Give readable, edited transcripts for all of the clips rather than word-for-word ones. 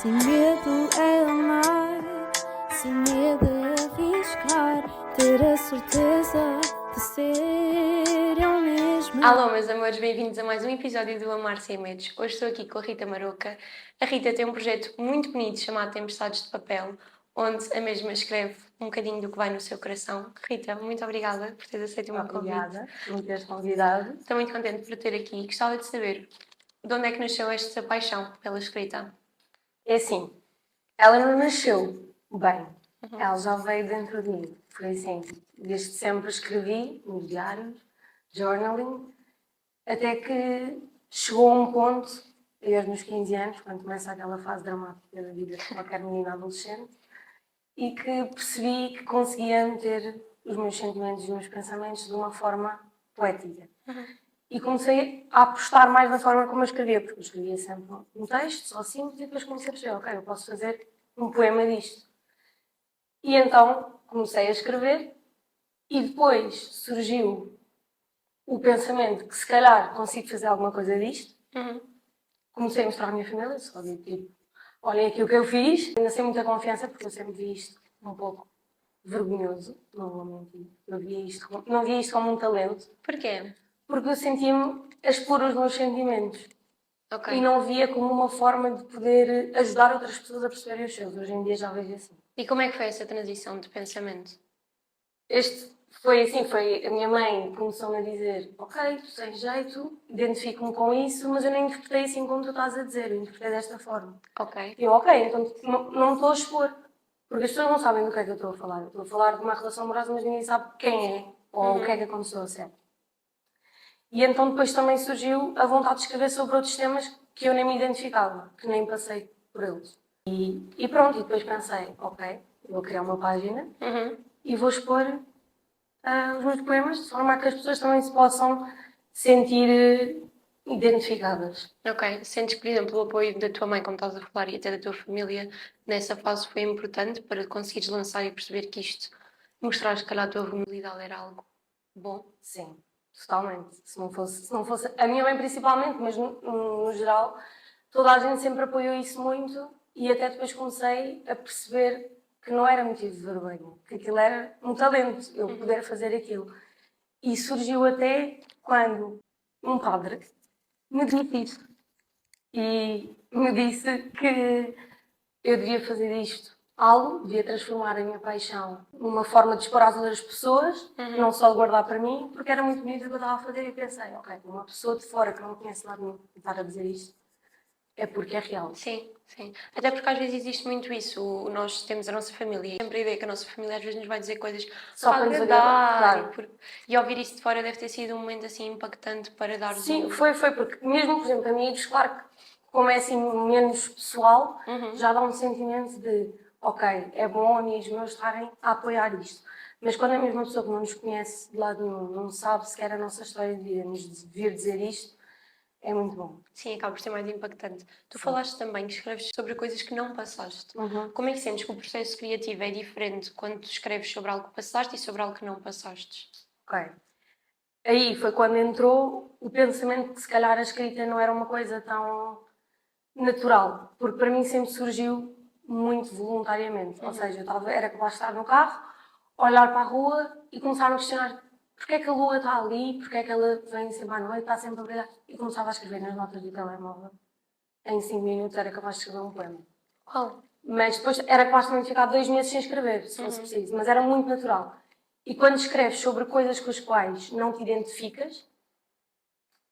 Sem medo é amar, sem medo é arriscar, ter a certeza de ser eu mesma. Alô, meus amores, bem-vindos a mais um episódio do Amar Sem Medos. Hoje estou aqui com a Rita Maroca. A Rita tem um projeto muito bonito chamado Tempestades de Papel, onde a mesma escreve um bocadinho do que vai no seu coração. Rita, muito obrigada por teres aceito o meu convite. Obrigada por me teres convidado. Estou muito contente por ter aqui. Gostava de saber de onde é que nasceu esta paixão pela escrita. É assim, ela não nasceu bem, ela já veio dentro de mim. Foi assim, desde sempre escrevi nos diários, journaling, até que chegou a um ponto, eu aos meus 15 anos, quando começa aquela fase dramática da vida de qualquer menina adolescente, e que percebi que conseguia meter os meus sentimentos e os meus pensamentos de uma forma poética. E comecei a apostar mais na forma como eu escrevia, porque eu escrevia sempre um texto, só simples, e depois comecei a perceber, ok, eu posso fazer um poema disto. E então comecei a escrever, e depois surgiu o pensamento que se calhar consigo fazer alguma coisa disto. Comecei a mostrar à minha família, só digo tipo, olhem aqui o que eu fiz. Ainda sem muita confiança, porque eu sempre vi isto um pouco vergonhoso, não vou mentir. Eu não via isto como um talento. Porquê? Porque eu sentia-me a expor os meus sentimentos. Ok. E não via como uma forma de poder ajudar outras pessoas a perceberem os seus. Hoje em dia já vejo assim. E como é que foi essa transição de pensamento? Este foi assim, foi a minha mãe começou-me a dizer, ok, tu tens jeito, identifico-me com isso, mas eu não interpretei assim como tu estás a dizer, eu interpretei desta forma. Ok. E eu, ok, então não estou a expor. Porque as pessoas não sabem do que é que eu estou a falar. Eu estou a falar de uma relação amorosa, mas ninguém sabe quem é ou o que é que aconteceu a sério. E então depois também surgiu a vontade de escrever sobre outros temas que eu nem me identificava, que nem passei por eles. E pronto, e depois pensei, ok, vou criar uma página e vou expor os meus poemas de forma a que as pessoas também se possam sentir identificadas. Ok. Sentes que, por exemplo, o apoio da tua mãe, como estás a falar, e até da tua família, nessa fase foi importante para conseguires lançar e perceber que isto, mostrar se calhar a tua vulnerabilidade era algo bom? Sim, totalmente. Se não fosse a minha mãe principalmente, mas no geral, toda a gente sempre apoiou isso muito e até depois comecei a perceber que não era motivo de vergonha, que aquilo era um talento, eu poder fazer aquilo. E surgiu até quando um padre me disse isso e me disse que eu devia fazer isto algo, devia transformar a minha paixão numa forma de expor às outras pessoas, não só de guardar para mim, porque era muito bonito o que eu estava a fazer e pensei, ok, uma pessoa de fora que não conhece nada de mim estar a dizer isto, é porque é real. Sim, sim. Até porque às vezes existe muito isso. Nós temos a nossa família e sempre a ideia que a nossa família às vezes nos vai dizer coisas Só para para nos agradar. agradar, E ouvir isso de fora deve ter sido um momento assim impactante para dar Sim, foi, porque mesmo, por exemplo, amigos, claro que como é assim menos pessoal, já dá um sentimento de, ok, é bom amigos meus estarem a apoiar isto. Mas quando a mesma pessoa que não nos conhece de lado nenhum, não sabe sequer a nossa história de vida, nos vir dizer isto, é muito bom. Sim, acaba por ser mais impactante. Tu falaste também que escreves sobre coisas que não passaste. Como é que sentes que o processo criativo é diferente quando tu escreves sobre algo que passaste e sobre algo que não passaste? Ok. Aí foi quando entrou o pensamento que se calhar a escrita não era uma coisa tão natural, porque para mim sempre surgiu muito voluntariamente. Ou seja, era capaz de estar no carro, olhar para a rua e começar a me questionar porque é que a lua está ali, porque é que ela vem sempre à noite, está sempre a brilhar. E começava a escrever nas notas do telemóvel. Em 5 minutos era capaz de escrever um poema. Qual? Mas depois era capaz também de ficar 2 meses sem escrever, se fosse preciso. Mas era muito natural. E quando escreves sobre coisas com as quais não te identificas,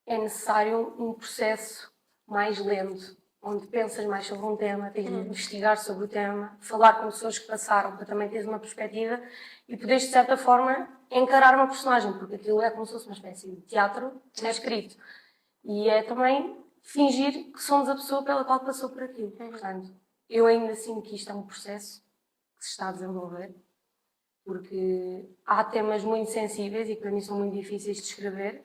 é necessário um processo mais lento, onde pensas mais sobre um tema, tens de investigar sobre o tema, falar com pessoas que passaram para também teres uma perspectiva e poderes, de certa forma, encarar uma personagem, porque aquilo é como se fosse uma espécie de teatro escrito. E é também fingir que somos a pessoa pela qual passou por aquilo. Portanto, eu ainda sinto que isto é um processo que se está a desenvolver, porque há temas muito sensíveis e que para mim são muito difíceis de escrever,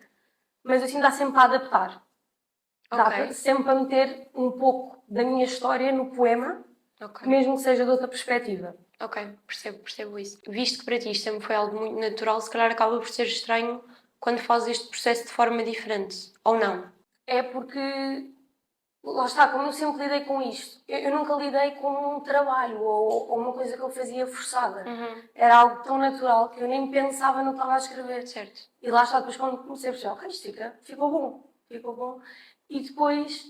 mas assim dá sempre para adaptar. Dá sempre para meter um pouco da minha história no poema, mesmo que seja de outra perspectiva. Ok, percebo isso. Visto que para ti isto sempre foi algo muito natural, se calhar acaba por ser estranho quando fazes este processo de forma diferente, ou não? É porque lá está, como eu sempre lidei com isto, eu nunca lidei com um trabalho ou uma coisa que eu fazia forçada. Era algo tão natural que eu nem pensava no que estava a escrever. Certo. E lá está, depois quando comecei a perceber, ok, isto ficou bom. E depois,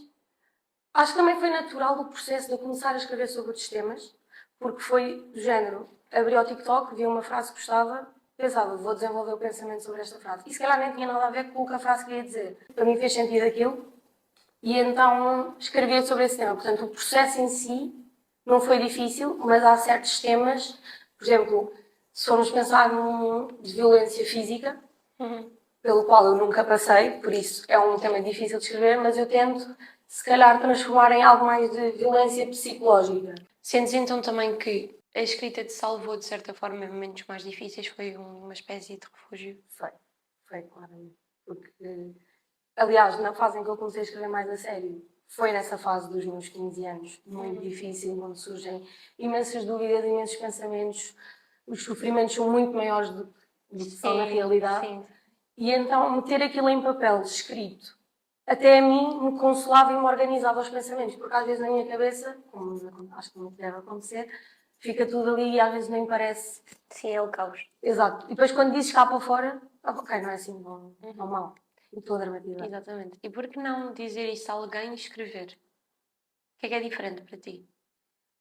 acho que também foi natural o processo de eu começar a escrever sobre outros temas, porque foi do género, abri o TikTok, vi uma frase que gostava, pensava, vou desenvolver o pensamento sobre esta frase. E se calhar nem tinha nada a ver com o que a frase queria dizer. Para mim fez sentido aquilo. E então escrever sobre esse tema. Portanto, o processo em si não foi difícil, mas há certos temas, por exemplo, se formos pensar num de violência física, pelo qual eu nunca passei, por isso é um tema difícil de escrever, mas eu tento, se calhar, transformar em algo mais de violência psicológica. Sentes então também que a escrita te salvou, de certa forma, em momentos mais difíceis? Foi uma espécie de refúgio? Foi, claramente. Porque, aliás, na fase em que eu comecei a escrever mais a sério, foi nessa fase dos meus 15 anos, muito difícil, onde surgem imensas dúvidas, imensos pensamentos, os sofrimentos são muito maiores do que são na realidade. Sim. E então meter aquilo em papel, escrito, até a mim me consolava e me organizava os pensamentos, porque às vezes na minha cabeça, como acho que não deve acontecer, fica tudo ali e às vezes nem parece. Sim, é o caos. Exato. E depois quando dizes cá para fora, ok, não é assim tão mal. E estou a dramatizar. Exatamente. E por que não dizer isso a alguém e escrever? O que é diferente para ti?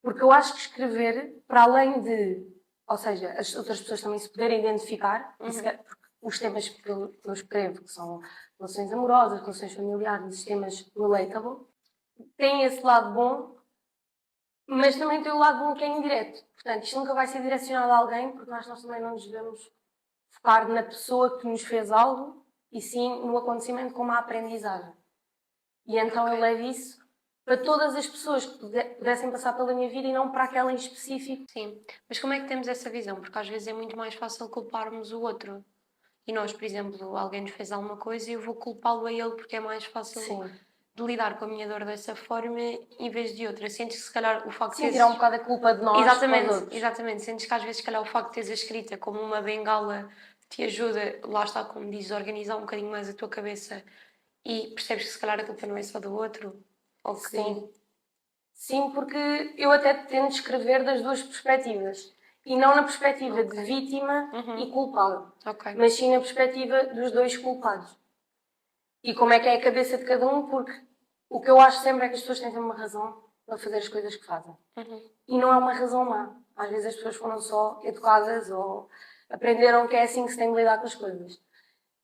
Porque eu acho que escrever, para além de, ou seja, as outras pessoas também se poderem identificar, porque os temas que eu escrevo, que são relações amorosas, relações familiares, os temas relatable, têm esse lado bom, mas também tem o lado bom que é indireto. Portanto, isto nunca vai ser direcionado a alguém, porque nós também não nos devemos focar na pessoa que nos fez algo, e sim no acontecimento como a aprendizagem. E então eu levo isso para todas as pessoas que pudessem passar pela minha vida e não para aquela em específico. Sim. Mas como é que temos essa visão? Porque às vezes é muito mais fácil culparmos o outro. E nós, por exemplo, alguém nos fez alguma coisa e eu vou culpá-lo a ele porque é mais fácil de lidar com a minha dor dessa forma em vez de outra. Sentes que se calhar o facto Sim, tirar um bocado a culpa de nós para os outros. Exatamente. Sentes que às vezes se calhar o facto de teres a escrita como uma bengala te ajuda, lá está, como dizes, a organizar um bocadinho mais a tua cabeça e percebes que se calhar a culpa não é só do outro? Ou que... Sim. Sim, porque eu até tento escrever das duas perspectivas. E não na perspectiva de vítima e culpado, mas sim na perspectiva dos dois culpados. E como é que é a cabeça de cada um, porque o que eu acho sempre é que as pessoas têm sempre uma razão para fazer as coisas que fazem. E não é uma razão má. Às vezes as pessoas foram só educadas ou aprenderam que é assim que se tem de lidar com as coisas.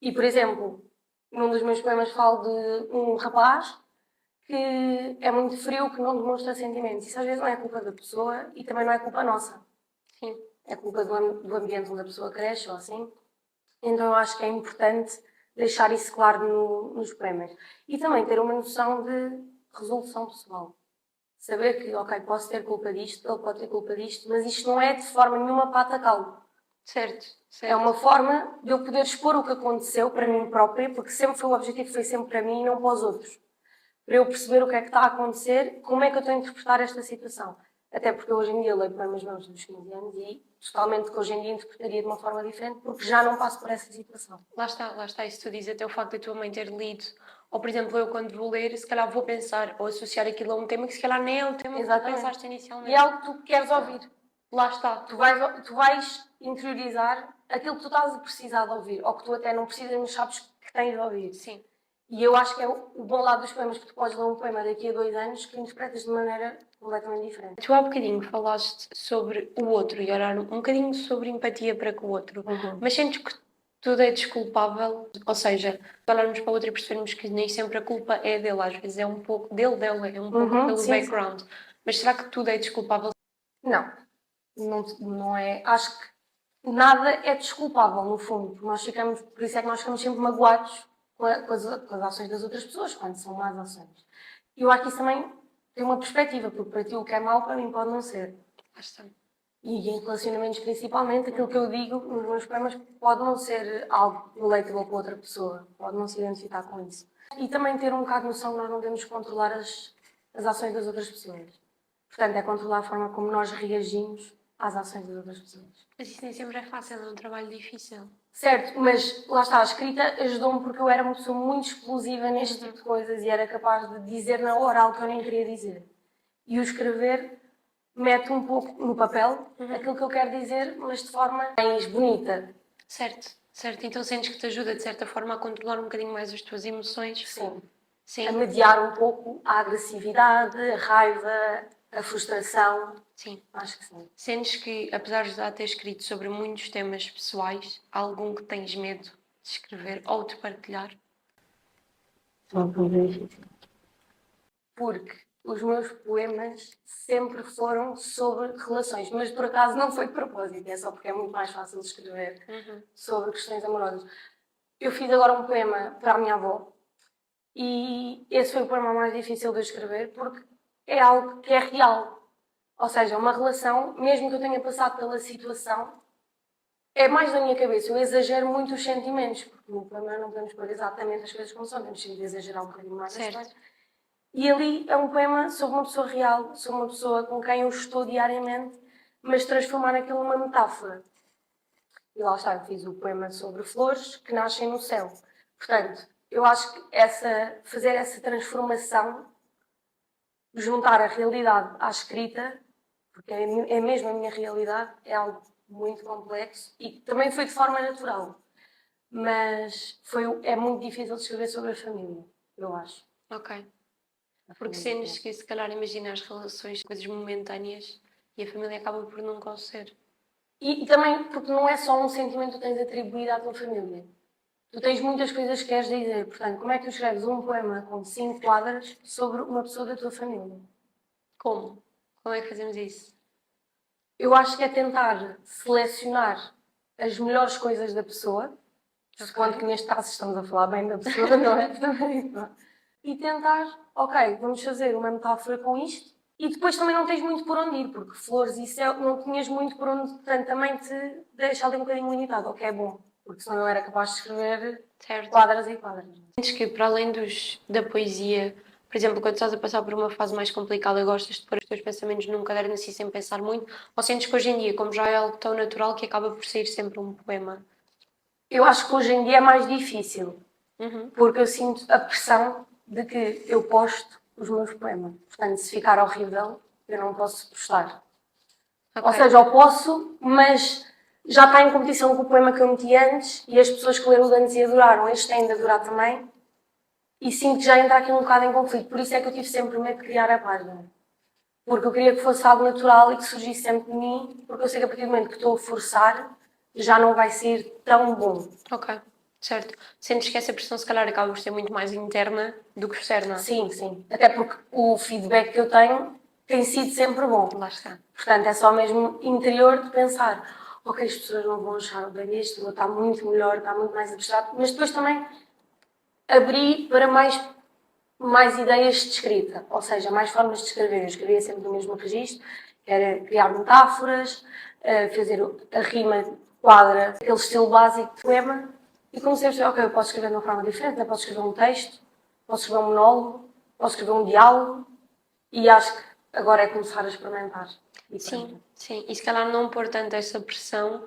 E, por exemplo, num dos meus poemas falo de um rapaz que é muito frio, que não demonstra sentimentos. Isso às vezes não é culpa da pessoa e também não é culpa nossa. Sim. É culpa do ambiente onde a pessoa cresce ou assim. Então eu acho que é importante deixar isso claro nos poemas. E também ter uma noção de resolução pessoal. Saber que, ok, posso ter culpa disto, ele pode ter culpa disto, mas isto não é de forma nenhuma para atacá-lo. Certo. É uma forma de eu poder expor o que aconteceu para mim própria, porque sempre foi o objetivo, foi sempre para mim e não para os outros. Para eu perceber o que é que está a acontecer, como é que eu estou a interpretar esta situação. Até porque hoje em dia leio poemas meus dos 15 anos e totalmente que hoje em dia interpretaria de uma forma diferente, porque já não passo por essa situação. Lá está, isso tu dizes, até o facto de a tua mãe ter lido, ou por exemplo, eu quando vou ler, se calhar vou pensar, ou associar aquilo a um tema que se calhar nem é o tema que tu pensaste inicialmente. E é algo que tu queres ouvir. Lá está. Tu vais interiorizar aquilo que tu estás a precisar de ouvir, ou que tu até não precisas, mas sabes que tens de ouvir. Sim. E eu acho que é o bom lado dos poemas, que tu podes ler um poema daqui a 2 anos que interpretas de maneira completamente diferente. Tu há bocadinho falaste sobre o outro e olhar um bocadinho sobre empatia para com o outro, mas sentes que tudo é desculpável? Ou seja, olharmos para o outro e percebermos que nem sempre a culpa é dele, às vezes é um pouco dele, dela, é um pouco pelo background. Mas será que tudo é desculpável? Não é. Acho que nada é desculpável, no fundo. Por isso é que nós ficamos sempre magoados com as ações das outras pessoas, quando são más ações. E eu acho que isso também tem uma perspectiva, porque para ti o que é mau, para mim pode não ser. Bastante. E em relacionamentos principalmente, aquilo que eu digo nos meus poemas pode não ser algo relatable para outra pessoa, pode não se identificar com isso. E também ter um bocado de noção que nós não devemos controlar as ações das outras pessoas. Portanto, é controlar a forma como nós reagimos às ações das outras pessoas. Mas isso nem sempre é fácil, é um trabalho difícil. Certo, mas lá está, a escrita ajudou-me porque eu era uma pessoa muito explosiva neste tipo de coisas e era capaz de dizer na hora algo que eu nem queria dizer. E o escrever mete um pouco no papel aquilo que eu quero dizer, mas de forma mais bonita. Certo, certo. Então sentes que te ajuda, de certa forma, a controlar um bocadinho mais as tuas emoções? Sim. Sim. A mediar um pouco a agressividade, a raiva, a frustração. Sim. Acho que sim. Sentes que, apesar de já ter escrito sobre muitos temas pessoais, há algum que tens medo de escrever ou de partilhar? Porque os meus poemas sempre foram sobre relações, mas por acaso não foi de propósito, é só porque é muito mais fácil de escrever sobre questões amorosas. Eu fiz agora um poema para a minha avó e esse foi o poema mais difícil de eu escrever porque é algo que é real. Ou seja, uma relação, mesmo que eu tenha passado pela situação, é mais da minha cabeça. Eu exagero muito os sentimentos, porque no poema não podemos pôr exatamente as coisas como são, temos sempre de exagerar um bocadinho mais as coisas. E ali é um poema sobre uma pessoa real, sobre uma pessoa com quem eu estou diariamente, mas transformar aquilo numa metáfora. E lá está, eu fiz o poema sobre flores que nascem no céu. Portanto, eu acho que fazer essa transformação, juntar a realidade à escrita, porque é mesmo a minha realidade, é algo muito complexo e que também foi de forma natural. Mas é muito difícil de escrever sobre a família, eu acho. Ok. Porque sentes que, se calhar, imagina as relações, coisas momentâneas, e a família acaba por nunca o ser. E também porque não é só um sentimento que tu tens atribuído à tua família. Tu tens muitas coisas que queres dizer. Portanto, como é que tu escreves um poema com 5 quadras sobre uma pessoa da tua família? Como? Como é que fazemos isso? Eu acho que é tentar selecionar as melhores coisas da pessoa, supondo que neste caso estamos a falar bem da pessoa, não é? E tentar, ok, vamos fazer uma metáfora com isto, e depois também não tens muito por onde ir, porque flores e céu não tinhas muito por onde, portanto também te deixa ali um bocadinho limitado, o que é bom, porque senão eu era capaz de escrever quadras e quadras. Sentes que, para além da poesia, por exemplo, quando estás a passar por uma fase mais complicada, gostas de pôr os teus pensamentos num caderno assim sem pensar muito? Ou sentes que hoje em dia, como já é algo tão natural, que acaba por sair sempre um poema? Eu acho que hoje em dia é mais difícil, porque eu sinto a pressão de que eu posto os meus poemas. Portanto, se ficar horrível, eu não posso postar. Okay. Ou seja, eu posso, mas já está em competição com o poema que eu meti antes e as pessoas que leram o de antes e adoraram, este têm de adorar também. E sinto que já entra aqui um bocado em conflito. Por isso é que eu tive sempre medo de criar a página. Porque eu queria que fosse algo natural e que surgisse sempre de mim, porque eu sei que a partir do momento que estou a forçar, já não vai ser tão bom. Ok, certo. Sentes que essa pressão, se calhar, acaba por ser muito mais interna do que externa? Sim, sim. Até porque o feedback que eu tenho tem sido sempre bom. Lá está. Portanto, é só mesmo interior de pensar, ok, as pessoas não vão achar bem isto, está muito melhor, está muito mais abstrato, mas depois também abri para mais ideias de escrita, ou seja, mais formas de escrever. Eu escrevia sempre no mesmo registro, que era criar metáforas, fazer a rima quadra, aquele estilo básico de poema, e comecei a perceber, ok, eu posso escrever de uma forma diferente, eu posso escrever um texto, posso escrever um monólogo, posso escrever um diálogo, e acho que agora é começar a experimentar. Sim, sim. E se calhar não pôr tanto essa pressão,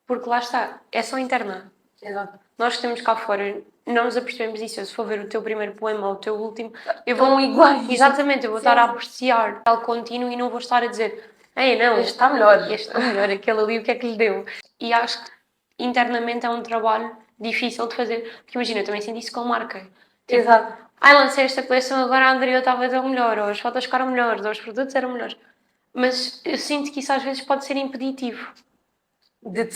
porque lá está, é só interna. Exato. Nós que estamos cá fora, não nos apercebemos disso. Eu, se for ver o teu primeiro poema ou o teu último, eu vou... Estão iguais. Exatamente, eu vou estar a apreciar tal contínuo e não vou estar a dizer ei, não, Este está melhor. Este está melhor, aquele ali, o que é que lhe deu? E acho que internamente é um trabalho difícil de fazer, porque imagina, eu também senti isso com marca. Tipo, Exato. ai, lancei esta coleção, agora a anterior estava a tão melhor, ou as fotos ficaram melhores, ou os produtos eram melhores. Mas eu sinto que isso às vezes pode ser impeditivo. De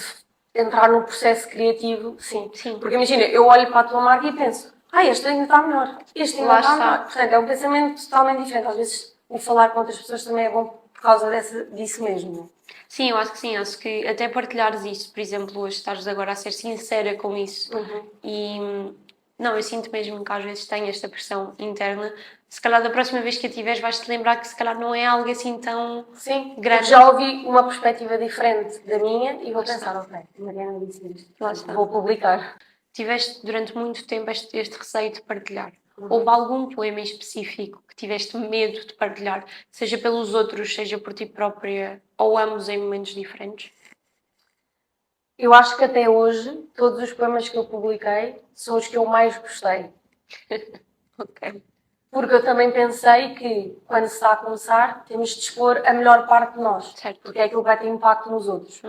entrar num processo criativo, sim. Sim. Porque imagina, eu olho para a tua marca e penso, este ainda está melhor, este ainda Lá está está. melhor. Portanto, é um pensamento totalmente diferente. Às vezes, o falar com outras pessoas também é bom por causa disso mesmo. Sim, eu acho que sim. Acho que até partilhares isso, por exemplo, hoje estás agora a ser sincera com isso. E não, eu sinto mesmo que às vezes tenho esta pressão interna. Se calhar da próxima vez que a tiveres vais-te lembrar que se calhar não é algo assim tão grande. Já ouvi uma perspectiva diferente da minha e vou pensar, ok, Mariana disse isto, Lá está. vou publicar. Tiveste durante muito tempo este receio de partilhar. Houve algum poema em específico que tiveste medo de partilhar, seja pelos outros, seja por ti própria, ou ambos em momentos diferentes? Eu acho que até hoje, todos os poemas que eu publiquei são os que eu mais gostei. Ok. Porque eu também pensei que, quando se está a começar, temos de expor a melhor parte de nós. Certo. Porque é aquilo que vai ter impacto nos outros.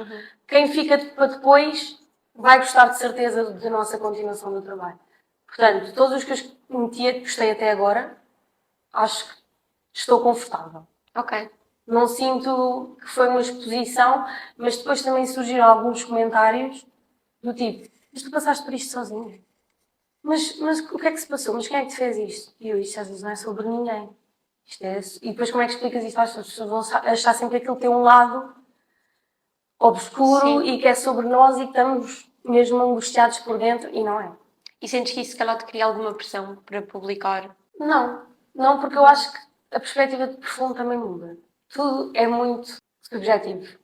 Quem fica para depois vai gostar de certeza da nossa continuação do trabalho. Portanto, todos os que eu meti, gostei até agora, acho que estou confortável. Ok. Não sinto que foi uma exposição, mas depois também surgiram alguns comentários do tipo: mas tu passaste por isto sozinho? Mas o que é que se passou? Mas quem é que te fez isto? E eu, isto às vezes não é sobre ninguém. Isto é... E depois como é que explicas isto às pessoas? As pessoas vão achar sempre que aquilo tem um lado obscuro Sim. e que é sobre nós e que estamos mesmo angustiados por dentro, e não é. E sentes que isso, se calhar, te cria alguma pressão para publicar? Não, porque eu acho que a perspectiva de profundo também muda. Tudo é muito subjetivo.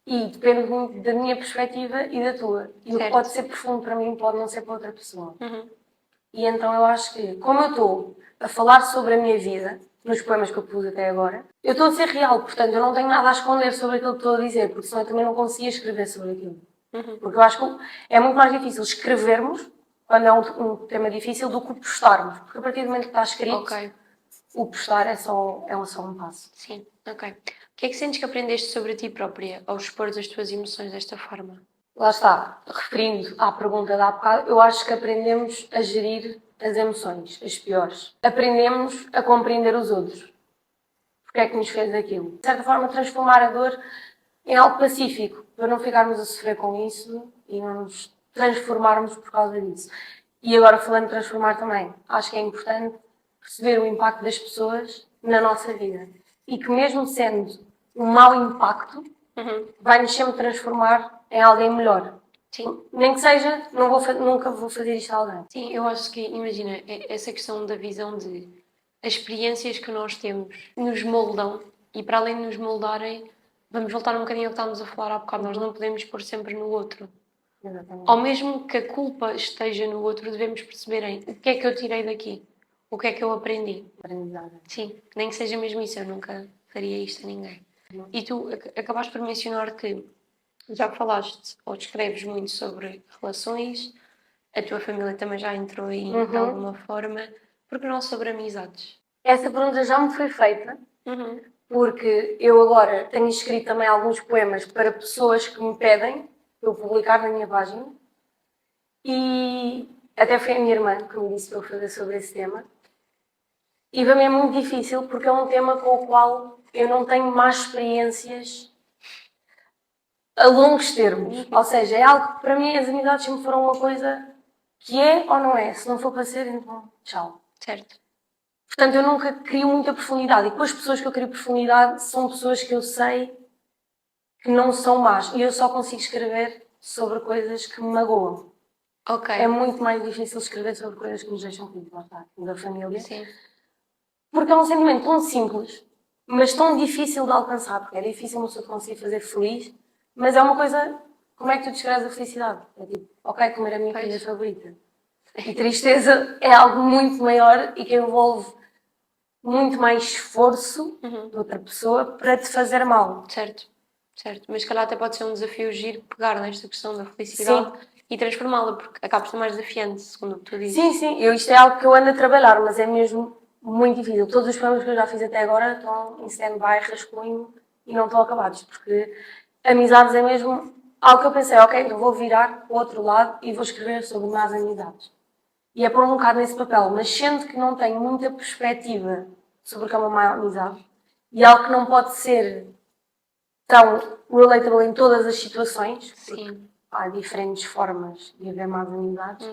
E depende muito da minha perspectiva e da tua. E o que Certo. pode ser profundo para mim pode não ser para outra pessoa. E então eu acho que, como eu estou a falar sobre a minha vida, nos poemas que eu pus até agora, eu estou a ser real, portanto eu não tenho nada a esconder sobre aquilo que estou a dizer, porque senão eu também não conseguia escrever sobre aquilo. Porque eu acho que é muito mais difícil escrevermos, quando é um tema difícil, do que o postarmos. Porque a partir do momento que está escrito, Ok. o postar é só um passo. Sim, ok. O que é que sentes que aprendeste sobre ti própria ao expor as tuas emoções desta forma? Lá está, referindo à pergunta da há bocado, eu acho que aprendemos a gerir as emoções, as piores. Aprendemos a compreender os outros. Porque é que nos fez aquilo. De certa forma, transformar a dor em algo pacífico, para não ficarmos a sofrer com isso e não nos transformarmos por causa disso. E agora, falando de transformar também, acho que é importante perceber o impacto das pessoas na nossa vida. E que mesmo sendo um mau impacto, vai-nos sempre transformar em alguém melhor. Sim. Nem que seja, nunca vou fazer isto a alguém. Sim, eu acho que, imagina, essa questão da visão de as experiências que nós temos nos moldam e para além de nos moldarem, vamos voltar um bocadinho ao que estávamos a falar há bocado, nós não podemos pôr sempre no outro. Exatamente. Ao mesmo que a culpa esteja no outro, devemos perceber em o que é que eu tirei daqui, o que é que eu aprendi. Aprendizagem. Sim, nem que seja mesmo isso, eu nunca faria isto a ninguém. E tu acabaste por mencionar que já falaste ou escreves muito sobre relações, a tua família também já entrou aí de alguma forma, porque não sobre amizades? Essa pergunta já me foi feita, porque eu agora tenho escrito também alguns poemas para pessoas que me pedem para eu publicar na minha página. E até foi a minha irmã que me disse para eu fazer sobre esse tema. E para mim é muito difícil porque é um tema com o qual eu não tenho más experiências a longos termos. Ou seja, é algo que para mim as amizades sempre foram uma coisa que é ou não é. Se não for para ser, então tchau. Certo. Portanto, eu nunca crio muita profundidade. E com as pessoas que eu crio profundidade são pessoas que eu sei que não são más. E eu só consigo escrever sobre coisas que me magoam. Ok. É muito mais difícil escrever sobre coisas que nos deixam feliz, lá está, da família. Sim. Porque é um sentimento tão simples, mas tão difícil de alcançar. Porque é difícil uma pessoa conseguir fazer feliz, mas é uma coisa... Como é que tu descreves a felicidade? É tipo, ok, comer a minha comida favorita. E tristeza é algo muito maior e que envolve muito mais esforço de outra pessoa para te fazer mal. Certo, certo. Mas se calhar até pode ser um desafio giro pegar nesta questão da felicidade e transformá-la, porque acaba por ser mais desafiante, segundo o que tu dizes. Sim. Isto é algo que eu ando a trabalhar, mas é mesmo muito difícil. Todos os poemas que eu já fiz até agora estão em stand-by, rascunho e não estão acabados, porque amizades é mesmo algo que eu pensei, ok, então vou virar para o outro lado e vou escrever sobre más amizades. E é pôr um bocado nesse papel, mas sendo que não tenho muita perspectiva sobre o que é uma má amizade e algo que não pode ser tão relatable em todas as situações, porque há diferentes formas de haver más amizades.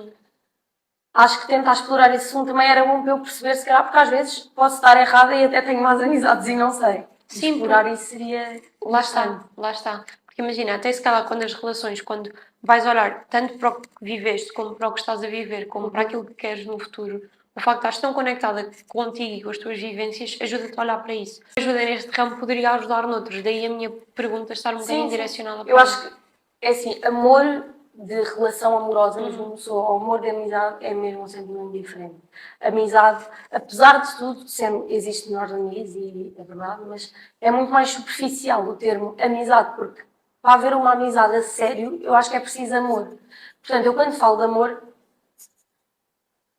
Acho que tentar explorar esse assunto também era bom para eu perceber, se calhar, porque às vezes posso estar errada e até tenho más amizades e não sei. Sim, explorar isso seria... Lá está. Porque imagina, até se calhar quando as relações, quando vais olhar tanto para o que viveste, como para o que estás a viver, como para aquilo que queres no futuro, o facto de estás tão conectada contigo e com as tuas vivências ajuda-te a olhar para isso. Ajuda neste ramo, poderia ajudar noutros. Daí a minha pergunta estar um bocadinho direcionada para eu acho que, é assim, amor de relação amorosa, mas uma pessoa, o amor de amizade é mesmo um sentimento diferente. Amizade, apesar de tudo, sendo, existe melhores amigos, e é verdade, mas é muito mais superficial o termo amizade, porque para haver uma amizade a sério, eu acho que é preciso amor. Portanto, eu quando falo de amor,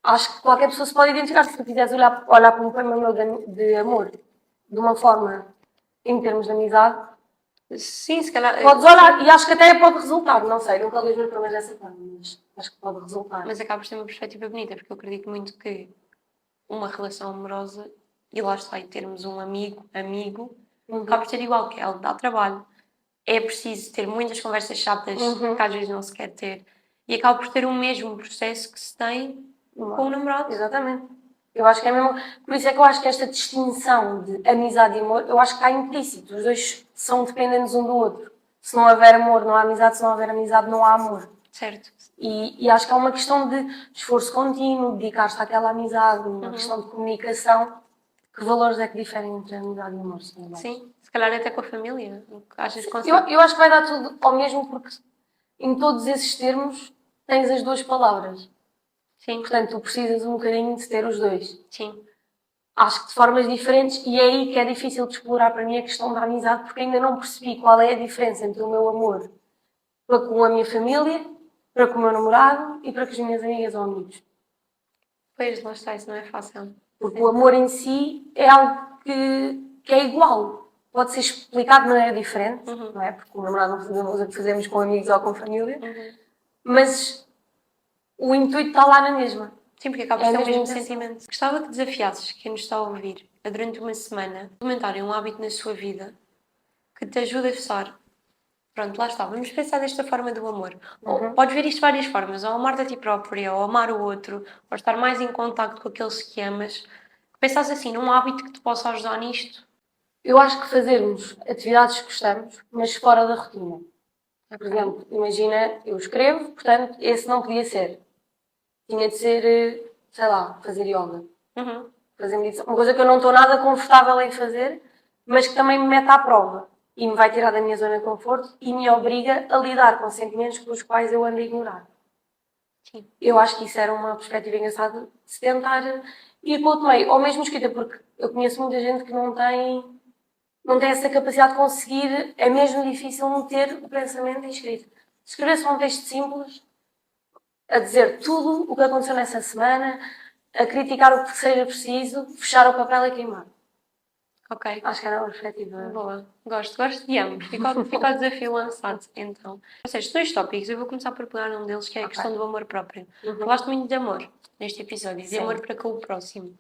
acho que qualquer pessoa se pode identificar. Se tu quiseres olhar para um poema meu de amor, de uma forma, em termos de amizade, Sim, se calhar. podes olhar, e acho que até pode resultar, não sei, nunca li os meus poemas dessa forma, mas acho que pode resultar. Mas acaba por ter uma perspectiva bonita, porque eu acredito muito que uma relação amorosa, e lá está, e termos um amigo, acaba por ser igual, que é algo que dá trabalho. É preciso ter muitas conversas chatas que às vezes não se quer ter. E acaba por ter o mesmo processo que se tem com o namorado. Exatamente. Eu acho que é mesmo. Por isso é que eu acho que esta distinção de amizade e amor, eu acho que está implícito. Os dois são dependentes um do outro. Se não houver amor, não há amizade. Se não houver amizade, não há amor. Certo. E acho que é uma questão de esforço contínuo, dedicar-se àquela amizade, uma questão de comunicação. Que valores é que diferem entre amizade e amor? Sim, se calhar até com a família. Achas que Eu acho que vai dar tudo ao mesmo, porque em todos esses termos tens as duas palavras. Sim, Portanto, tu precisas um bocadinho de ter os dois. sim. Acho que de formas diferentes, e é aí que é difícil de explorar para mim a questão da amizade, porque ainda não percebi qual é a diferença entre o meu amor para com a minha família, para com o meu namorado e para com as minhas amigas ou amigos. Pois, lá está, isso não é fácil. Porque o amor em si é algo que é igual. Pode ser explicado de maneira diferente, não é? Porque o namorado não fazemos o que fazemos com amigos ou com família, mas o intuito está lá na mesma. Sim, porque acaba É por ser o a mesma mesmo intenção. sentimento. Gostava que desafiasses quem nos está a ouvir a, durante uma semana, implementarem um hábito na sua vida que te ajude a estar. Pronto, lá está. Vamos pensar desta forma do amor. Ou podes ver isto de várias formas. Ou amar-te a ti própria, ou amar o outro, ou estar mais em contacto com aqueles que amas. Pensares assim, num hábito que te possa ajudar nisto. Eu acho que fazermos atividades que gostamos, mas fora da rotina. Por exemplo, imagina, eu escrevo, portanto, esse não podia ser. Tinha de ser, sei lá, fazer yoga. Fazer meditação. Uma coisa que eu não estou nada confortável em fazer, mas que também me mete à prova. E me vai tirar da minha zona de conforto e me obriga a lidar com sentimentos pelos quais eu ando a ignorar. Sim. Eu acho que isso era uma perspectiva engraçada de se tentar ir para outro meio. Ou mesmo escrita, porque eu conheço muita gente que não tem essa capacidade de conseguir, é mesmo difícil meter o pensamento em escrito. Escrever só um texto simples, a dizer tudo o que aconteceu nessa semana, a criticar o que seja preciso, fechar o papel e queimar. Ok. Acho que era uma perspectiva. Boa. Gosto de ambos. Fica o desafio lançado, então. Ou seja, 2 tópicos. Eu vou começar por pegar um deles, que é a questão do amor próprio. Falaste muito de amor neste episódio, de amor para com o próximo.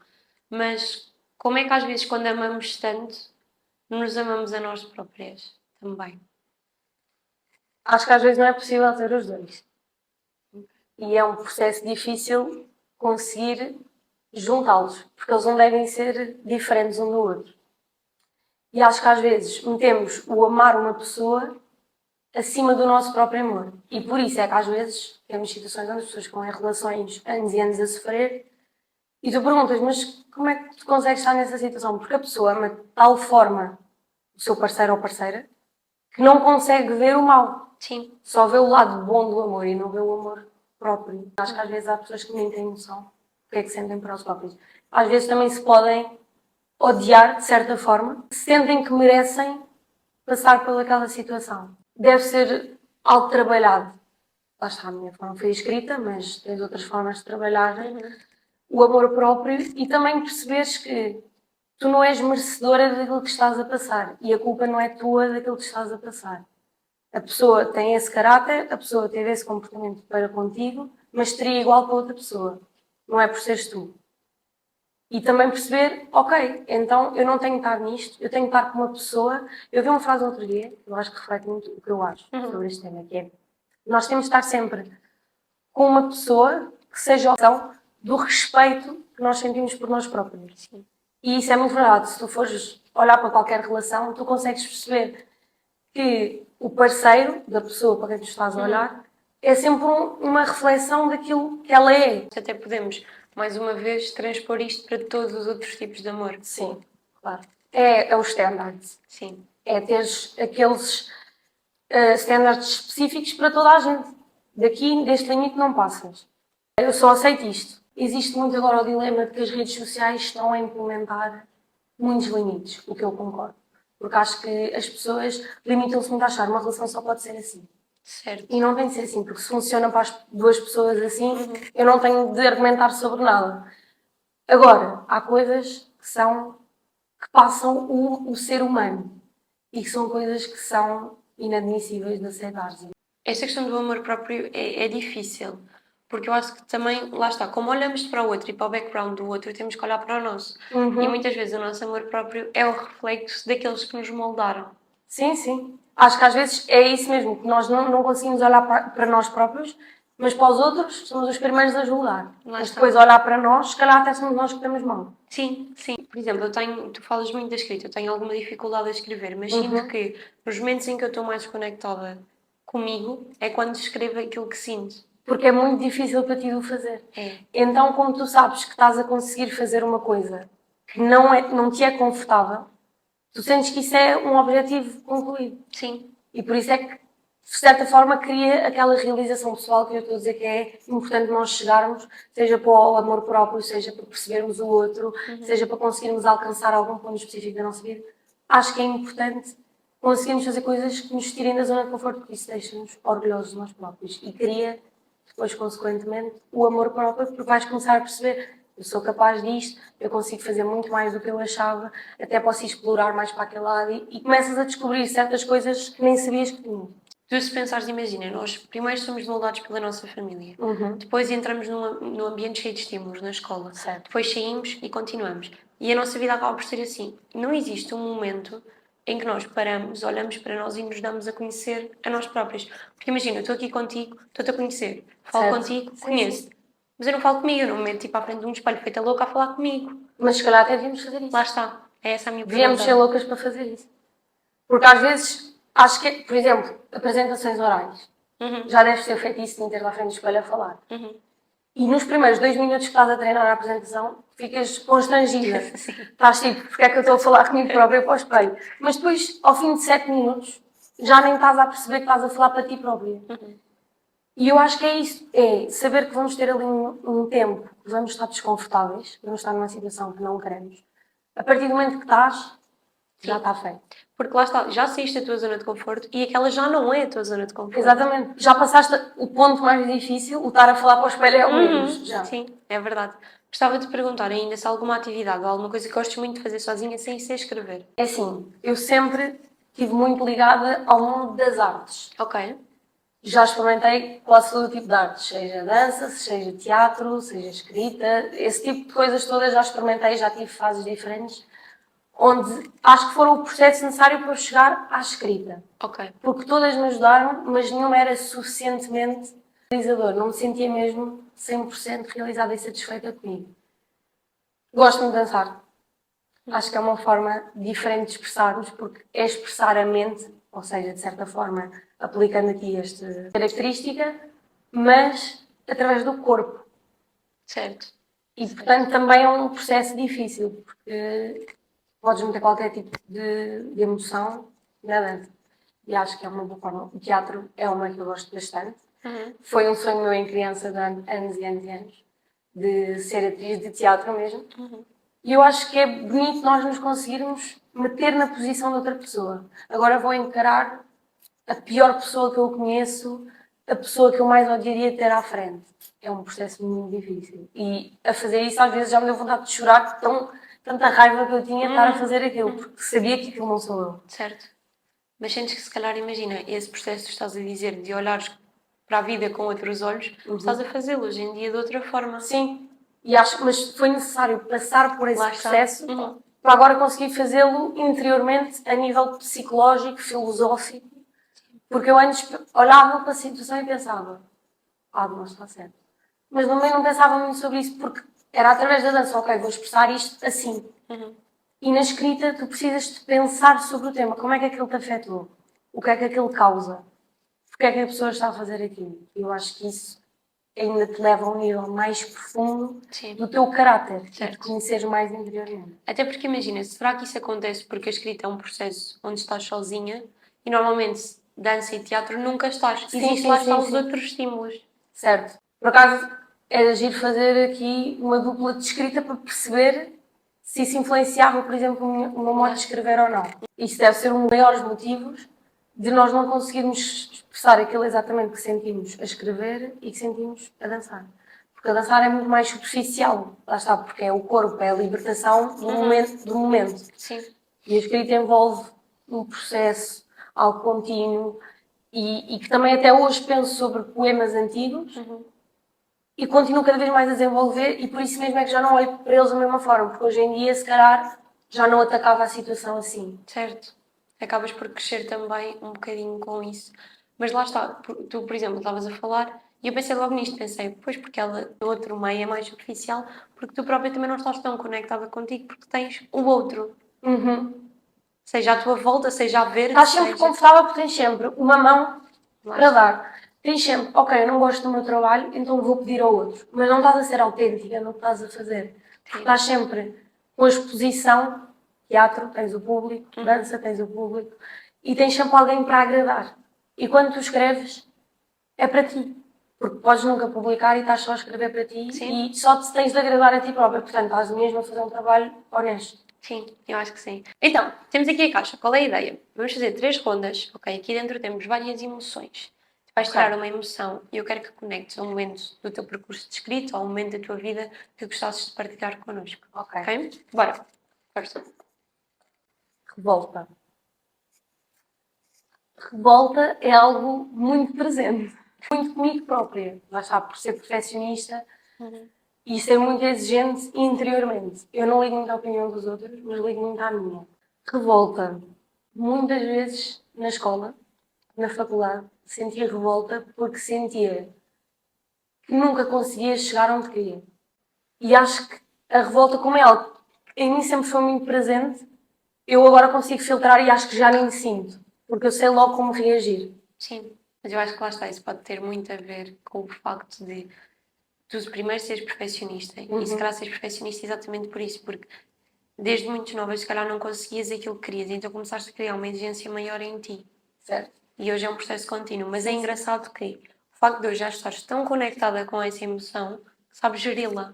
Mas como é que às vezes, quando amamos tanto, nos amamos a nós próprias também? Acho que às vezes não é possível ter os dois. E é um processo difícil conseguir juntá-los, porque eles não devem ser diferentes um do outro. E acho que às vezes metemos o amar uma pessoa acima do nosso próprio amor. E por isso é que às vezes temos situações onde as pessoas estão em relações anos e anos a sofrer e tu perguntas, mas como é que tu consegues estar nessa situação? Porque a pessoa ama de tal forma o seu parceiro ou parceira que não consegue ver o mal. Sim. Só vê o lado bom do amor e não vê o amor próprio. Acho que às vezes há pessoas que nem têm noção do que é que sentem para os próprios. Às vezes também se podem odiar, de certa forma, sentem que merecem passar pelaquela situação. Deve ser algo trabalhado. Lá está, a minha forma foi escrita, mas tens outras formas de trabalhar o amor próprio e também perceberes que tu não és merecedora daquilo que estás a passar e a culpa não é tua daquilo que estás a passar. A pessoa tem esse caráter, a pessoa teve esse comportamento para contigo, mas teria igual para outra pessoa. Não é por seres tu. E também perceber, ok, então eu não tenho que estar nisto, eu tenho que estar com uma pessoa. Eu vi uma frase outro dia, eu acho que reflete muito o que eu acho sobre este tema, que é nós temos de estar sempre com uma pessoa que seja a opção do respeito que nós sentimos por nós próprios. E isso é muito verdade. Se tu fores olhar para qualquer relação, tu consegues perceber que o parceiro da pessoa para quem tu estás a olhar é sempre uma reflexão daquilo que ela é. Até podemos, mais uma vez, transpor isto para todos os outros tipos de amor. Sim, claro. É os standards. Sim. É teres aqueles standards específicos para toda a gente. daqui, deste limite não passas. Eu só aceito isto. Existe muito agora o dilema de que as redes sociais estão a implementar muitos limites, o que eu concordo. Porque acho que as pessoas limitam-se muito a achar uma relação só pode ser assim. Certo. E não tem de ser assim, porque se funciona para as duas pessoas assim, eu não tenho de argumentar sobre nada. Agora, há coisas que passam o ser humano e que são coisas que são inadmissíveis de aceitar. Esta questão do amor próprio é difícil, porque eu acho que também, lá está, como olhamos para o outro e para o background do outro, temos que olhar para o nosso. E muitas vezes o nosso amor próprio é o reflexo daqueles que nos moldaram. Sim, sim. Acho que às vezes é isso mesmo, que nós não conseguimos olhar para nós próprios, mas para os outros somos os primeiros a julgar. Lá Mas está. depois olhar para nós, se calhar até somos nós que temos mal. Sim, sim. Por exemplo, tu falas muito da escrita, eu tenho alguma dificuldade a escrever, mas sinto que nos momentos em que eu estou mais conectada comigo é quando escrevo aquilo que sinto. Porque é muito difícil para ti de o fazer. É. Então, como tu sabes que estás a conseguir fazer uma coisa que não te é confortável, tu sentes que isso é um objetivo concluído. Sim. E por isso é que, de certa forma, cria aquela realização pessoal que eu estou a dizer que é importante nós chegarmos, seja para o amor próprio, seja para percebermos o outro, seja para conseguirmos alcançar algum ponto específico da nossa vida. Acho que é importante conseguirmos fazer coisas que nos tirem da zona de conforto, porque isso deixa-nos orgulhosos de nós próprios. E cria, depois, consequentemente, o amor próprio, porque vais começar a perceber: eu sou capaz disto, eu consigo fazer muito mais do que eu achava, até posso explorar mais para aquele lado e começas a descobrir certas coisas que nem sabias que tinhas. Tu, se pensares, imagina, nós primeiro somos moldados pela nossa família, depois entramos num ambiente cheio de estímulos, na escola, Certo. depois saímos e continuamos. E a nossa vida acaba por ser assim. Não existe um momento em que nós paramos, olhamos para nós e nos damos a conhecer a nós próprios. Porque imagina, eu estou aqui contigo, estou-te a conhecer, falo Certo. contigo, Sim, conheço-te. Mas eu não falo comigo, eu não me meto tipo à frente de um espelho feita louca a falar comigo. Mas se calhar até devíamos fazer isso. Lá está. É essa a minha Devíamos ser pergunta. loucas para fazer isso. Porque às vezes, acho que, por exemplo, apresentações orais. Já deves ter feito isso de ter lá à frente do espelho a falar. E nos primeiros 2 minutos que estás a treinar a apresentação, ficas constrangida. Estás tipo, porque é que eu estou a falar comigo própria para o espelho? Mas depois, ao fim de 7 minutos, já nem estás a perceber que estás a falar para ti própria. E eu acho que é isso, é saber que vamos ter ali um tempo que vamos estar desconfortáveis, vamos estar numa situação que não queremos. A partir do momento que estás, já está feito. Porque lá está, já saíste da tua zona de conforto e aquela já não é a tua zona de conforto. Exatamente. Já passaste o ponto mais difícil, o estar a falar para o espelho é o menos. Já. Sim, é verdade. Gostava de perguntar ainda se há alguma atividade ou alguma coisa que gostes muito de fazer sozinha sem ser escrever. É assim, eu sempre estive muito ligada ao mundo das artes. Ok. Já experimentei quase todo o tipo de artes, seja dança, seja teatro, seja escrita, esse tipo de coisas todas já experimentei, já tive fases diferentes, onde acho que foram o processo necessário para eu chegar à escrita. Ok. Porque todas me ajudaram, mas nenhuma era suficientemente realizador. Não me sentia mesmo 100% realizada e satisfeita comigo. Gosto de dançar. Acho que é uma forma diferente de expressarmos, porque é expressar a mente, ou seja, de certa forma, aplicando aqui esta característica, mas através do corpo. Certo. E, portanto, também é um processo difícil, porque podes meter qualquer tipo de emoção na dança. E acho que é uma boa forma. O teatro é uma que eu gosto bastante. Foi um sonho meu em criança de anos e anos e anos, de ser atriz de teatro mesmo. E eu acho que é bonito nós nos conseguirmos meter na posição de outra pessoa. Agora vou encarar a pior pessoa que eu conheço, a pessoa que eu mais odiaria ter à frente. É um processo muito difícil. E a fazer isso às vezes já me deu vontade de chorar, tanta raiva que eu tinha de estar a fazer aquilo, porque sabia que aquilo não sou eu. Certo. Mas sentes que se calhar, imagina, esse processo que estás a dizer de olhares para a vida com outros olhos, estás a fazê-lo hoje em dia de outra forma. Sim. E acho, mas foi necessário passar por esse Lá está. processo para agora conseguir fazê-lo interiormente, a nível psicológico, filosófico, porque eu antes olhava para a situação e pensava, não está certo. Mas também não pensava muito sobre isso, porque era através da dança, ok, vou expressar isto assim. E na escrita tu precisas de pensar sobre o tema, como é que aquilo te afetou, o que é que aquilo causa, porque é que a pessoa está a fazer aquilo. Eu acho que isso ainda te leva a um nível mais profundo do teu caráter, e de conheceres mais interiormente. Até porque imagina, será que isso acontece porque a escrita é um processo onde estás sozinha e normalmente dança e teatro nunca estás. Sim, Existe sim, lá sim, está os sim. outros estímulos. Certo. Por acaso, era giro fazer aqui uma dupla de escrita para perceber se isso influenciava, por exemplo, o meu modo de escrever ou não. Isso deve ser um dos maiores motivos de nós não conseguirmos expressar aquilo exatamente que sentimos a escrever e que sentimos a dançar. Porque a dançar é muito mais superficial, lá está, porque é o corpo, é a libertação do momento. Sim. E a escrita envolve um processo, algo contínuo, e que também até hoje penso sobre poemas antigos e continuo cada vez mais a desenvolver, e por isso mesmo é que já não olho para eles da mesma forma, porque hoje em dia, se calhar, já não atacava a situação assim. Certo. Acabas por crescer também um bocadinho com isso. Mas lá está, tu, por exemplo, estavas a falar e eu pensei logo nisto, pensei, pois porque ela, o outro meio é mais superficial, porque tu própria também não estás tão conectada contigo, porque tens o outro. Seja à tua volta, seja a ver, Estás sempre seja... confortável porque tens sempre uma mão Lá para está. dar. Tens sempre, ok, eu não gosto do meu trabalho, então vou pedir ao outro. Mas não estás a ser autêntica no que estás a fazer. Porque estás sempre com a exposição, teatro, tens o público, dança, tens o público, e tens sempre alguém para agradar. E quando tu escreves, é para ti. Porque podes nunca publicar e estás só a escrever para ti Sim. e só te tens de agradar a ti própria. Portanto, estás mesmo a fazer um trabalho honesto. Sim, eu acho que sim. Então, temos aqui a caixa. Qual é a ideia? Vamos fazer 3 rondas, ok? Aqui dentro temos várias emoções. Tu vais Ok. tirar uma emoção e eu quero que conectes a um momento do teu percurso de escrita ou a um momento da tua vida que gostasses de partilhar connosco. Ok. Ok? Bora. Força. Revolta. Revolta é algo muito presente. Muito comigo própria. Lá está, por ser perfeccionista e ser muito exigente interiormente. Eu não ligo muito à opinião dos outros, mas ligo muito à minha. Revolta. Muitas vezes na escola, na faculdade, sentia revolta porque sentia que nunca conseguia chegar onde queria. E acho que a revolta, como é algo que em mim sempre foi muito presente, eu agora consigo filtrar e acho que já nem sinto, porque eu sei logo como reagir. Sim. Mas eu acho que lá está. Isso pode ter muito a ver com o facto de tu primeiro seres perfeccionista. E se calhar seres perfeccionista exatamente por isso. Porque desde muito nova, se calhar não conseguias aquilo que querias. Então começaste a criar uma exigência maior em ti. Certo? E hoje é um processo contínuo. Mas é engraçado que o facto de hoje já estares tão conectada com essa emoção que sabes geri-la.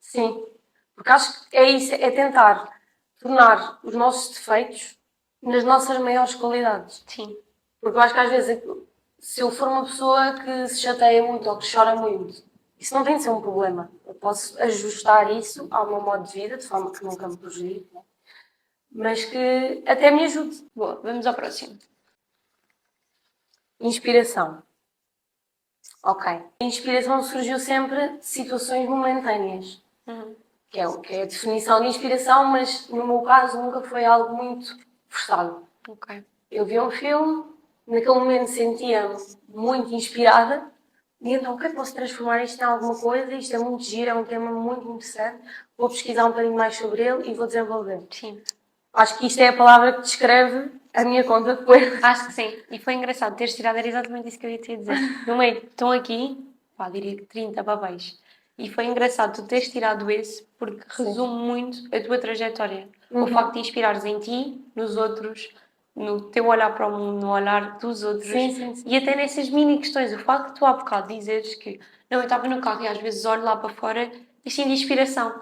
Sim. Porque acho que é isso, é tentar tornar os nossos defeitos nas nossas maiores qualidades. Sim. Porque eu acho que às vezes, se eu for uma pessoa que se chateia muito ou que chora muito, isso não tem de ser um problema. Eu posso ajustar isso ao meu modo de vida, de forma que nunca me prejudique, né? Mas que até me ajude. Boa, vamos ao próximo. Inspiração. Ok. A inspiração surgiu sempre de situações momentâneas. Que é a definição de inspiração, mas no meu caso nunca foi algo muito forçado. Ok. Eu vi um filme, naquele momento sentia-me muito inspirada, e então, ok, posso transformar isto em alguma coisa, isto é muito giro, é um tema muito interessante, vou pesquisar um bocadinho mais sobre ele e vou desenvolver. Sim. Acho que isto é a palavra que descreve a minha conta de poemas. Acho que sim. E foi engraçado teres tirado, era exatamente isso que eu ia te dizer. No meio, estão aqui, pá, diria que 30 papéis. E foi engraçado tu teres tirado esse, porque resume muito a tua trajetória. O facto de inspirares em ti, nos outros, no teu olhar para o mundo, no olhar dos outros. Sim, sim, sim. E até nessas mini questões. O facto de tu há bocado dizeres que não, eu estava no carro e às vezes olho lá para fora e sinto inspiração.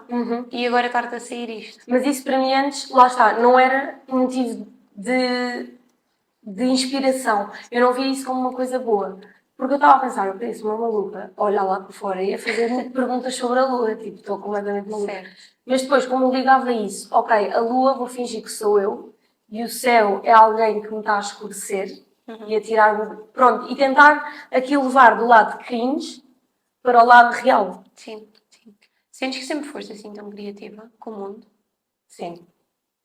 E agora está-te a sair isto. Mas isso para mim antes, lá está, não era um motivo de inspiração. Eu não via isso como uma coisa boa. Porque eu estava a pensar, eu pareço uma maluca, a olhar lá por fora e a fazer perguntas sobre a Lua, tipo, estou completamente maluca. Certo. Mas depois, como eu ligava isso, ok, a Lua vou fingir que sou eu, e o céu é alguém que me está a escurecer, e a tirar-me, pronto, e tentar aquilo levar do lado cringe para o lado real. Sim, sim. Sentes que sempre foste assim tão criativa com o mundo? Sim,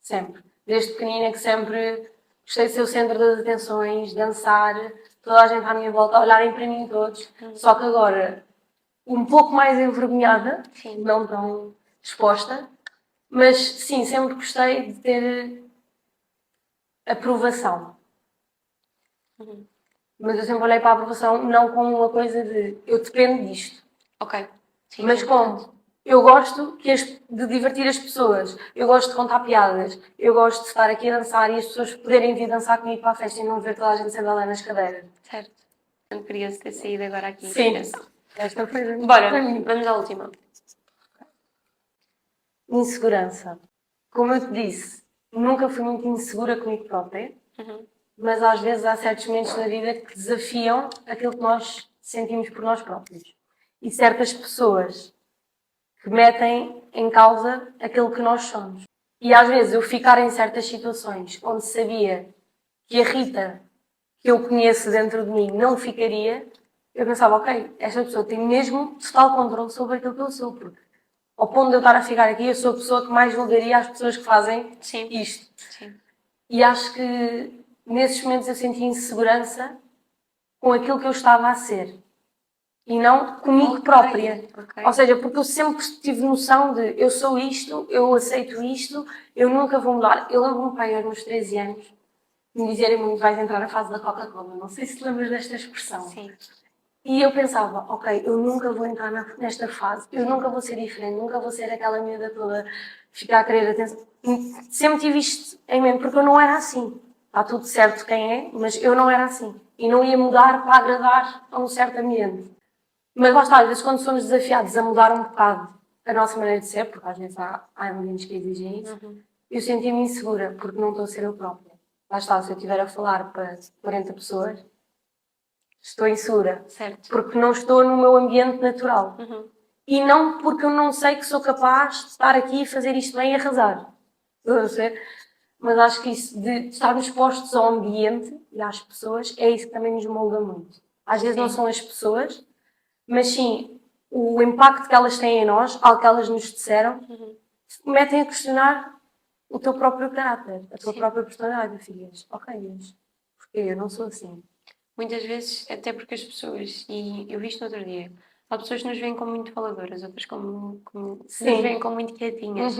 sempre. Desde pequenina que sempre gostei de ser o centro das atenções, dançar, toda a gente à minha volta, olharem para mim todos. Só que agora, um pouco mais envergonhada, Sim. não tão disposta, mas sim, sempre gostei de ter aprovação. Mas eu sempre olhei para a aprovação não como uma coisa de eu dependo disto, Ok. Sim, mas é como importante. Eu gosto de divertir as pessoas, eu gosto de contar piadas, eu gosto de estar aqui a dançar e as pessoas poderem vir dançar comigo para a festa e não ver toda a gente sentada lá nas cadeiras. Certo. Portanto, queria-se ter saído agora aqui. Sim. Esta foi Bora, vamos à última. Insegurança. Como eu te disse, nunca fui muito insegura comigo própria, mas às vezes há certos momentos na vida que desafiam aquilo que nós sentimos por nós próprios. E certas pessoas que metem em causa aquilo que nós somos. E às vezes eu ficar em certas situações onde sabia que a Rita que eu conheço dentro de mim não ficaria, eu pensava, ok, esta pessoa tem mesmo total controle sobre aquilo que eu sou, porque ao ponto de eu estar a ficar aqui, eu sou a pessoa que mais julgaria as pessoas que fazem isto. Sim. E acho que nesses momentos eu senti insegurança com aquilo que eu estava a ser. E não comigo própria. Ok. Ou seja, porque eu sempre tive noção de eu sou isto, eu aceito isto, eu nunca vou mudar. Eu lembro-me, pai, aos meus 13 anos, me dizerem muito, vais entrar na fase da Coca-Cola. Não sei se te lembras desta expressão. Sim. E eu pensava, ok, eu nunca vou entrar nesta fase, eu nunca vou ser diferente, nunca vou ser aquela miúda toda, ficar a querer atenção. Sempre tive isto em mente, porque eu não era assim. Está tudo certo quem é, mas eu não era assim. E não ia mudar para agradar a um certo ambiente. Mas lá está, às vezes quando somos desafiados a mudar um bocado a nossa maneira de ser, porque às vezes há ambientes que exigem isso, eu senti-me insegura, porque não estou a ser eu própria. Lá está, se eu estiver a falar para 40 pessoas, estou insegura. Certo. Porque não estou no meu ambiente natural. E não porque eu não sei que sou capaz de estar aqui e fazer isto bem e arrasar. Estão a ver? Mas acho que isso de estarmos expostos ao ambiente e às pessoas é isso que também nos molda muito. Às vezes não são as pessoas, mas sim o impacto que elas têm em nós, algo que elas nos disseram, metem a questionar o teu próprio caráter, a tua própria personalidade. E ficas, ok, mas porquê? Eu não sou assim. Muitas vezes, até porque as pessoas, e eu vi isto no outro dia, há pessoas que nos veem como muito faladoras, outras como nos veem como muito quietinhas.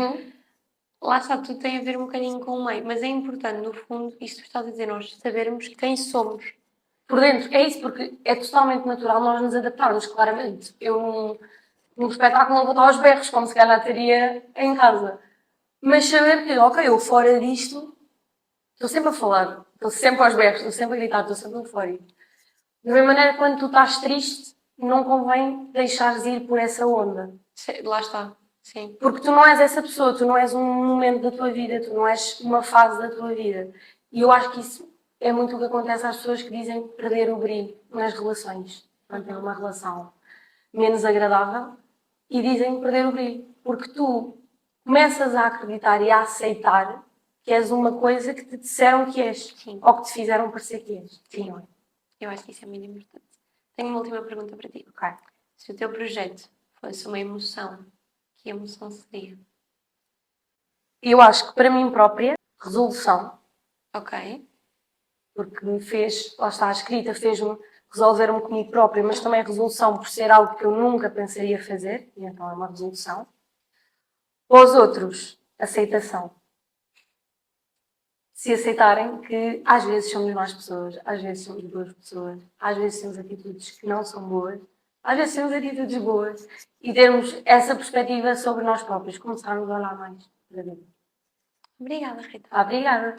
Lá está, tudo tem a ver um bocadinho com o meio, mas é importante, no fundo, isto que estás a dizer, nós sabermos quem somos. Por dentro, é isso, porque é totalmente natural nós nos adaptarmos, claramente. Eu, num espetáculo, não vou estar aos berros, como se calhar teria em casa. Mas saber que, ok, eu fora disto, estou sempre a falar, estou sempre aos berros, estou sempre a gritar, estou sempre eufórico. Da mesma maneira, quando tu estás triste, não convém deixares ir por essa onda. Lá está, sim. Porque tu não és essa pessoa, tu não és um momento da tua vida, tu não és uma fase da tua vida. E eu acho que isso é muito o que acontece às pessoas que dizem perder o brilho nas relações. Quando têm uma relação menos agradável e dizem perder o brilho. Porque tu começas a acreditar e a aceitar que és uma coisa que te disseram que és. Sim. Ou que te fizeram parecer que és. Sim, não é? Eu acho que isso é muito importante. Tenho uma última pergunta para ti. Ok. Se o teu projeto fosse uma emoção, que emoção seria? Eu acho que para mim própria, resolução. Ok. Porque me fez, lá está, a escrita fez-me resolver-me comigo própria, mas também resolução por ser algo que eu nunca pensaria fazer, e então é uma resolução. Para os outros, aceitação. Se aceitarem que às vezes somos más pessoas, às vezes somos boas pessoas, às vezes temos atitudes que não são boas, às vezes temos atitudes boas, e termos essa perspectiva sobre nós próprios, começarmos a olhar mais para dentro. Obrigada, Rita. Obrigada.